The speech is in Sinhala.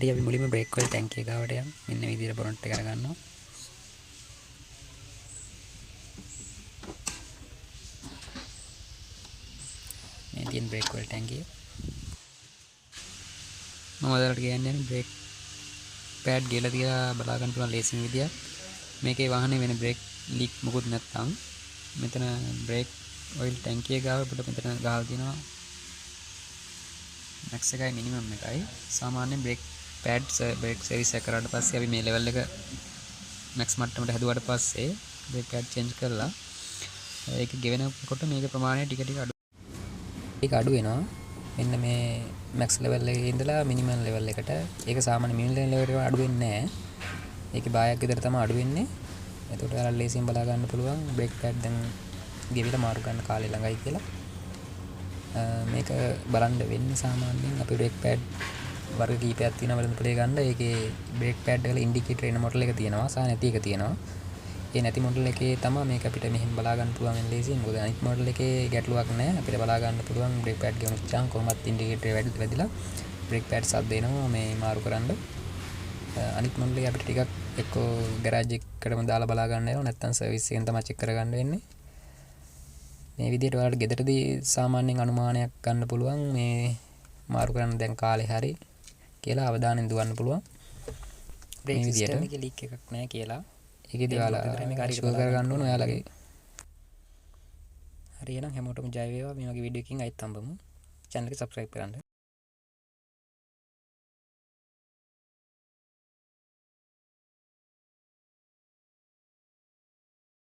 හරි අපි මුලින්ම බ්‍රේක් ඔයිල් ටැංකිය ගාවට යමු. මෙන්න මේ විදිහට බොනට් එක අරගන්නවා. මේ තියෙන බ්‍රේක් ඔයිල් ටැංකිය. මම ඔයාලට කියන්නේ බ්‍රේක් පෑඩ් ගිහලා තියලා බලා ගන්න පුළුවන් ලේසිම විදියක්. මේකේ වාහනේ වෙන බ්‍රේක් ලීක් මොකුත් නැත්තම් මෙතන බ්‍රේක් ඔයිල් ටැංකිය ගාව අපිට මෙතන ගහලා තියෙනවා මැක්ස් එකයි මිනිමම් එකයි. සාමාන්‍යයෙන් බ්‍රේක් පෑඩ් බ්‍රේක් සර්විස් එක කරාට පස්සේ අපි මේ ලෙවල් එක මැක්ස් මට්ටමට හැදුවාට පස්සේ බ්‍රේක් පෑඩ් චේන්ජ් කරලා ඒක ගෙවෙනකොට මේක ප්‍රමාණය ටික ටික අඩු වෙනවා. මෙන්න මේ මැක්ස් ලෙවල් එකේ ඉඳලා මිනිමම් ලෙවල් එකට. ඒක සාමාන්‍ය මිනිමම් ලෙවල් එකට අඩු වෙන්නේ නැහැ. ඒකේ භාගයක් විතර තමයි අඩු වෙන්නේ. එතකොට ඔයාලා ලේසියෙන් බලා ගන්න පුළුවන් බ්‍රේක් පෑඩ් දැන් ගෙවිලා මාරු ගන්න කාලේ ළඟයි කියලා. මේක බලන්න වෙන්නේ සාමාන්‍යයෙන් අපි බ්‍රේක් පෑඩ් වර්ග කීපයක් තියෙනවා බලන්න ප්ලේ ගන්න. ඒකේ බ්‍රේක් පෑඩ් වල ඉන්ඩිකේටර් එන මොඩල් එක තියෙනවා සහ නැති එක තියෙනවා. ඒ නැති මොඩල් එකේ තමයි මේක අපිට මෙහෙම බලා ගන්න පුළුවන් වෙන ලේසියෙන්. මොකද අනිත් මොඩල් එකේ ගැටලුවක් නැහැ. අපිට බලා ගන්න පුළුවන් බ්‍රේක් පෑඩ් ගෙවුනොත් කොහොමත් ඉන්ඩිකේටර් වැදිලා බ්‍රේක් පෑඩ් සද්ද එනවා මේ මාරු කරන්න. අනිත් මොඩල් එකේ අපිට ටිකක් එක්කෝ ගෑරේජ් එකකටම දාලා බලා ගන්න වෙනවා. නැත්නම් සර්විස් එකෙන් තමයි චෙක් කරගන්න වෙන්නේ. මේ විදිහට ඔයාලට ගෙදරදී සාමාන්‍යයෙන් අනුමානයක් ගන්න පුළුවන් මේ මාරු කරන්න දැන් කාලේ හරි කියලා අවධානයෙන් දුවන්න පුළුවන්. මේ විදිහට මේකේ ලීක් එකක් නැහැ කියලා. ඒකේදී ඔයාලා මේක හරි ෂුවර් කරගන්න ඕන ඔයාලගේ. හරි එහෙනම් හැමෝටම ජය වේවා. මේ වගේ වීඩියෝ එකකින් අයිත් හම්බමු. channel එක subscribe කරන්න.